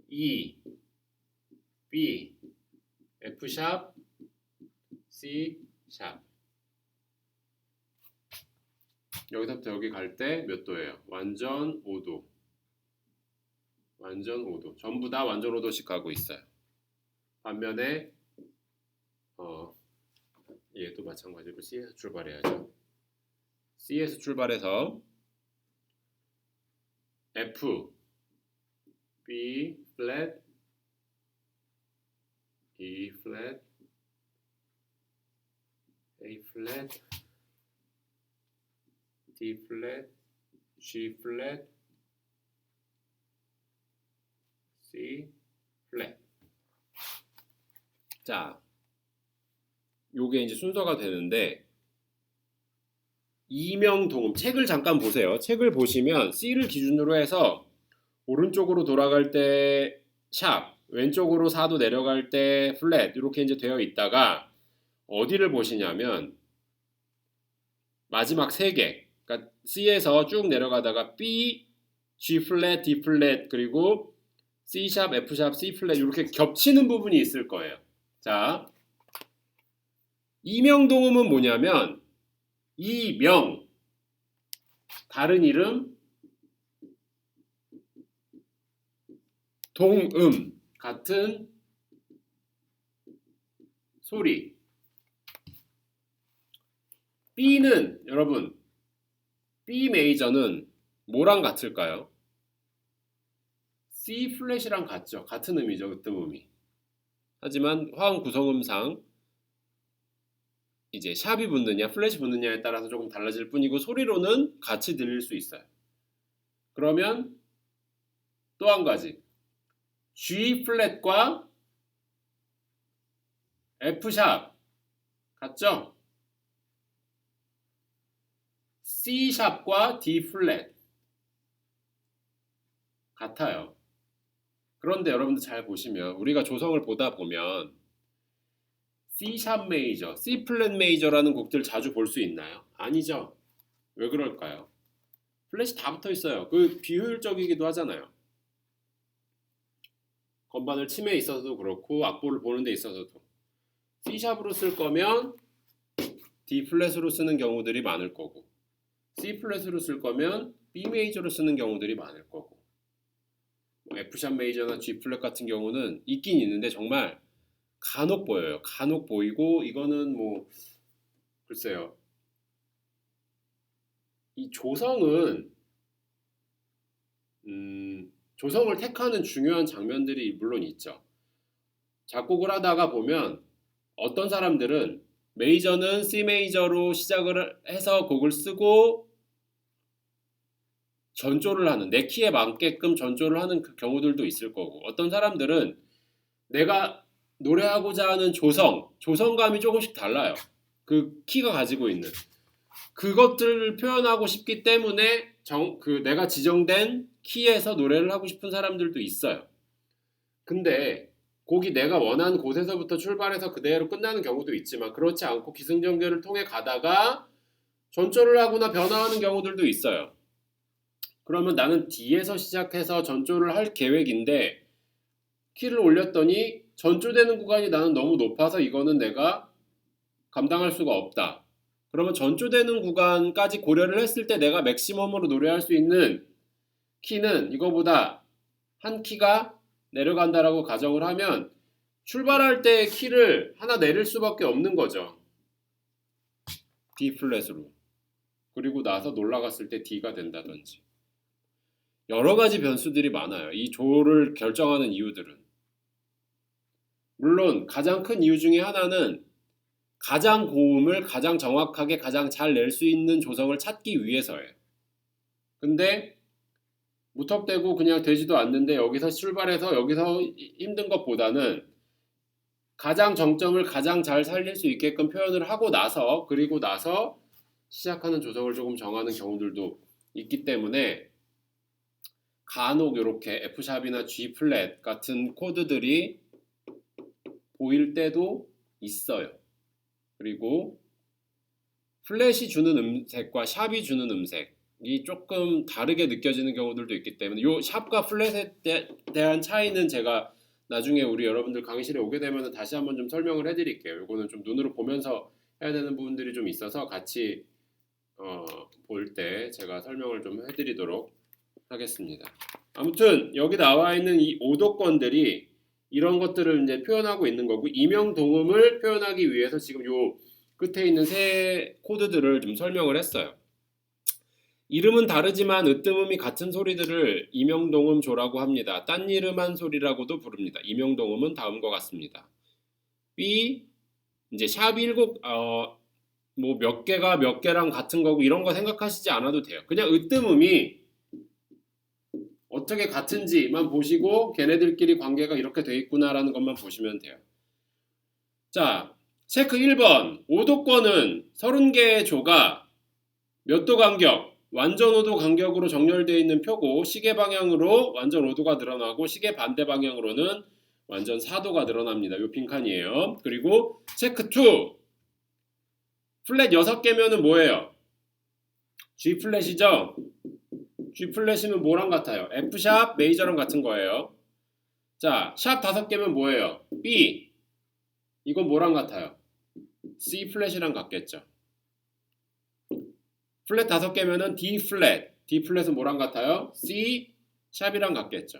E, B, F 샵, C 샵. 여기서부터 여기 갈 때 몇 도예요? 완전 5도. 완전 5도. 전부 다 완전 5도씩 가고 있어요. 반면에 얘도 마찬가지로 C에서 출발해야죠. C에서 출발해서 F, B 플랫, E 플랫, A 플랫, D 플랫, G 플랫, C 플랫. 자, 요게 이제 순서가 되는데 이명동음 책을 잠깐 보세요. 책을 보시면 C를 기준으로 해서 오른쪽으로 돌아갈 때 샵, 왼쪽으로 4도 내려갈 때 플랫 이렇게 이제 되어 있다가 어디를 보시냐면 마지막 3개 그러니까 C에서 쭉 내려가다가 B, G 플랫, D 플랫 그리고 C 샵, F 샵, C 플랫 이렇게 겹치는 부분이 있을 거예요. 자, 이명동음은 뭐냐면 이명 다른 이름 동음 같은 소리. B는 여러분 B 메이저는 뭐랑 같을까요? C 플랫이랑 같죠. 같은 음이죠. 으뜸음이. 하지만 화음 구성음상 이제 샵이 붙느냐 플랫이 붙느냐에 따라서 조금 달라질 뿐이고 소리로는 같이 들릴 수 있어요. 그러면 또 한 가지 G 플랫과 F 샵 같죠? C 샵과 D 플랫 같아요. 그런데 여러분들 잘 보시면 우리가 조성을 보다 보면 C 샵 메이저, C 플랫 메이저라는 곡들 자주 볼 수 있나요? 아니죠. 왜 그럴까요? 플랫이 다 붙어 있어요. 그 비효율적이기도 하잖아요. 건반을 침에 있어서도 그렇고 악보를 보는 데 있어서도 C 샵으로 쓸 거면 D 플랫으로 쓰는 경우들이 많을 거고 C 플랫으로 쓸 거면 B 메이저로 쓰는 경우들이 많을 거고 F 샵 메이저나 G 플랫 같은 경우는 있긴 있는데 정말 간혹 보여요. 간혹 보이고 이거는 뭐 글쎄요. 이 조성은 조성을 택하는 중요한 장면들이 물론 있죠. 작곡을 하다가 보면 어떤 사람들은 메이저는 C 메이저로 시작을 해서 곡을 쓰고 전조를 하는 내 키에 맞게끔 전조를 하는 그 경우들도 있을 거고 어떤 사람들은 내가 노래하고자 하는 조성감이 조금씩 달라요. 그 키가 가지고 있는 그것들을 표현하고 싶기 때문에 내가 지정된 키에서 노래를 하고 싶은 사람들도 있어요. 근데 곡이 내가 원하는 곳에서부터 출발해서 그대로 끝나는 경우도 있지만 그렇지 않고 기승전결을 통해 가다가 전조를 하거나 변화하는 경우들도 있어요. 그러면 나는 D에서 시작해서 전조를 할 계획인데 키를 올렸더니 전조되는 구간이 나는 너무 높아서 이거는 내가 감당할 수가 없다. 그러면 전조되는 구간까지 고려를 했을 때 내가 맥시멈으로 노래할 수 있는 키는 이거보다 한 키가 내려간다라고 가정을 하면 출발할 때 키를 하나 내릴 수밖에 없는 거죠. D 플랫으로. 그리고 나서 올라갔을 때 D가 된다든지. 여러 가지 변수들이 많아요. 이 조를 결정하는 이유들은. 물론 가장 큰 이유 중에 하나는 가장 고음을 가장 정확하게 가장 잘 낼 수 있는 조성을 찾기 위해서예요. 근데 무턱대고 그냥 되지도 않는데 여기서 출발해서 여기서 힘든 것보다는 가장 정점을 가장 잘 살릴 수 있게끔 표현을 하고 나서 그리고 나서 시작하는 조성을 조금 정하는 경우들도 있기 때문에 간혹 이렇게 F샵이나 G 플랫 같은 코드들이 보일 때도 있어요. 그리고 플랫이 주는 음색과 샵이 주는 음색이 조금 다르게 느껴지는 경우들도 있기 때문에 이 샵과 플랫에 대한 차이는 제가 나중에 우리 여러분들 강의실에 오게 되면 다시 한번 좀 설명을 해드릴게요. 이거는 좀 눈으로 보면서 해야 되는 부분들이 좀 있어서 같이 볼 때 제가 설명을 좀 해드리도록 하겠습니다. 아무튼 여기 나와 있는 이 오도권들이 이런 것들을 이제 표현하고 있는 거고 이명동음을 표현하기 위해서 지금 요 끝에 있는 세 코드들을 좀 설명을 했어요. 이름은 다르지만 으뜸음이 같은 소리들을 이명동음조라고 합니다. 딴 이름한 소리라고도 부릅니다. 이명동음은 다음과 같습니다. B 이제 샵 7 뭐 몇 개가 몇 개랑 같은 거고 이런 거 생각하시지 않아도 돼요. 그냥 으뜸음이 어떻게 같은지만 보시고 걔네들끼리 관계가 이렇게 돼 있구나라는 것만 보시면 돼요. 자, 체크 1번. 오도권은 30개의 조가 몇 도 간격, 완전 오도 간격으로 정렬되어 있는 표고 시계 방향으로 완전 오도가 늘어나고 시계 반대 방향으로는 완전 4도가 늘어납니다. 요 빈칸이에요. 그리고 체크 2. 플랫 6개면은 뭐예요? G 플랫이죠? G 플랫이면 뭐랑 같아요? F 샵 메이저랑 같은 거예요. 자, 샵 5개면 뭐예요? B. 이건 뭐랑 같아요? C 플랫이랑 같겠죠. 플랫 5개면은 D 플랫. D 플랫은 뭐랑 같아요? C 샵이랑 같겠죠.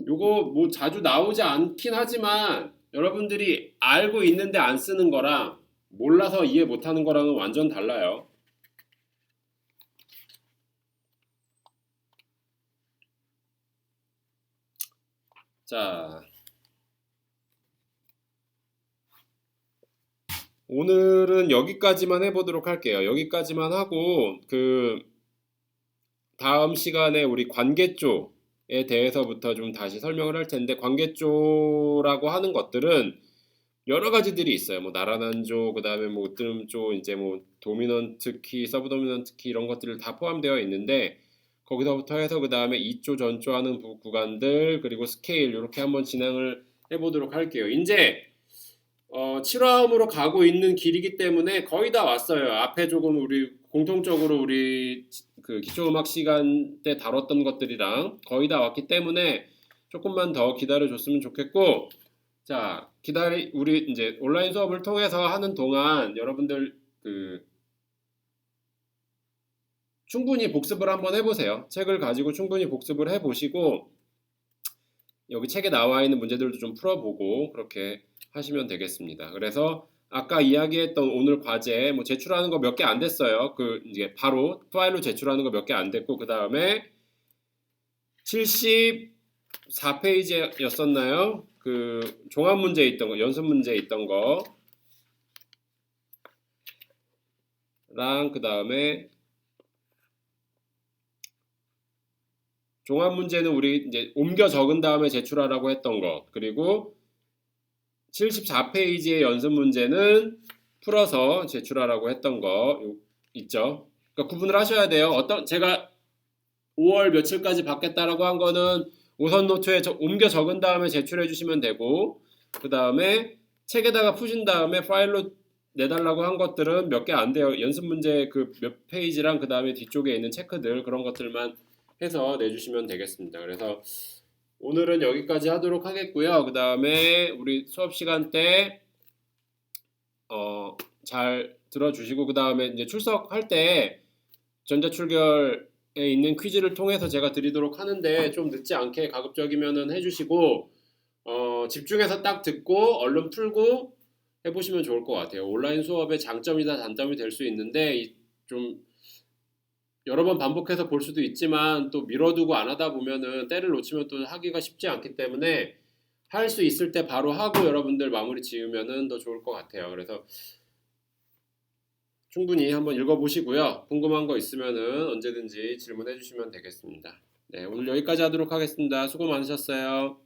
요거 뭐 자주 나오지 않긴 하지만 여러분들이 알고 있는데 안 쓰는 거랑 몰라서 이해 못하는 거랑은 완전 달라요. 자, 오늘은 여기까지만 해보도록 할게요. 여기까지만 하고 그 다음 시간에 우리 관계조에 대해서부터 좀 다시 설명을 할 텐데 관계조라고 하는 것들은 여러 가지들이 있어요. 뭐 나란한조, 그다음에 뭐 으뜸조, 이제 뭐 도미넌트 키, 서브도미넌트 키 이런 것들을 다 포함되어 있는데 거기서부터 해서 그다음에 2조 전조하는 구간들 그리고 스케일 이렇게 한번 진행을 해보도록 할게요. 이제 7화음으로 가고 있는 길이기 때문에 거의 다 왔어요. 앞에 조금 우리 공통적으로 우리 그 기초음악 시간 때 다뤘던 것들이랑 거의 다 왔기 때문에 조금만 더 기다려 줬으면 좋겠고 자, 우리 이제 온라인 수업을 통해서 하는 동안 여러분들 그 충분히 복습을 한번 해보세요. 책을 가지고 충분히 복습을 해보시고 여기 책에 나와 있는 문제들도 좀 풀어보고 그렇게 하시면 되겠습니다. 그래서 아까 이야기했던 오늘 과제 뭐 제출하는 거 몇 개 안 됐어요. 그 이제 바로 파일로 제출하는 거 몇 개 안 됐고 그 다음에 74페이지였었나요? 그 종합 문제 있던 거, 연습 문제 있던 거랑 그 다음에 종합 문제는 우리 이제 옮겨 적은 다음에 제출하라고 했던 거 그리고 74페이지의 연습 문제는 풀어서 제출하라고 했던 거 있죠. 그러니까 구분을 하셔야 돼요. 제가 5월 며칠까지 받겠다라고 한 거는 오선 노트에 옮겨 적은 다음에 제출해 주시면 되고 그 다음에 책에다가 푸신 다음에 파일로 내달라고 한 것들은 몇 개 안 돼요. 연습 문제 그 몇 페이지랑 그 다음에 뒤쪽에 있는 체크들 그런 것들만 해서 내주시면 되겠습니다. 그래서 오늘은 여기까지 하도록 하겠고요. 그 다음에 우리 수업 시간 때 잘 들어주시고 그 다음에 이제 출석할 때 전자출결에 있는 퀴즈를 통해서 제가 드리도록 하는데 좀 늦지 않게 가급적이면은 해주시고 집중해서 딱 듣고 얼른 풀고 해보시면 좋을 것 같아요. 온라인 수업의 장점이나 단점이 될 수 있는데 좀 여러 번 반복해서 볼 수도 있지만 또 미뤄두고 안 하다 보면은 때를 놓치면 또 하기가 쉽지 않기 때문에 할 수 있을 때 바로 하고 여러분들 마무리 지으면은 더 좋을 것 같아요. 그래서 충분히 한번 읽어보시고요. 궁금한 거 있으면은 언제든지 질문해 주시면 되겠습니다. 네, 오늘 여기까지 하도록 하겠습니다. 수고 많으셨어요.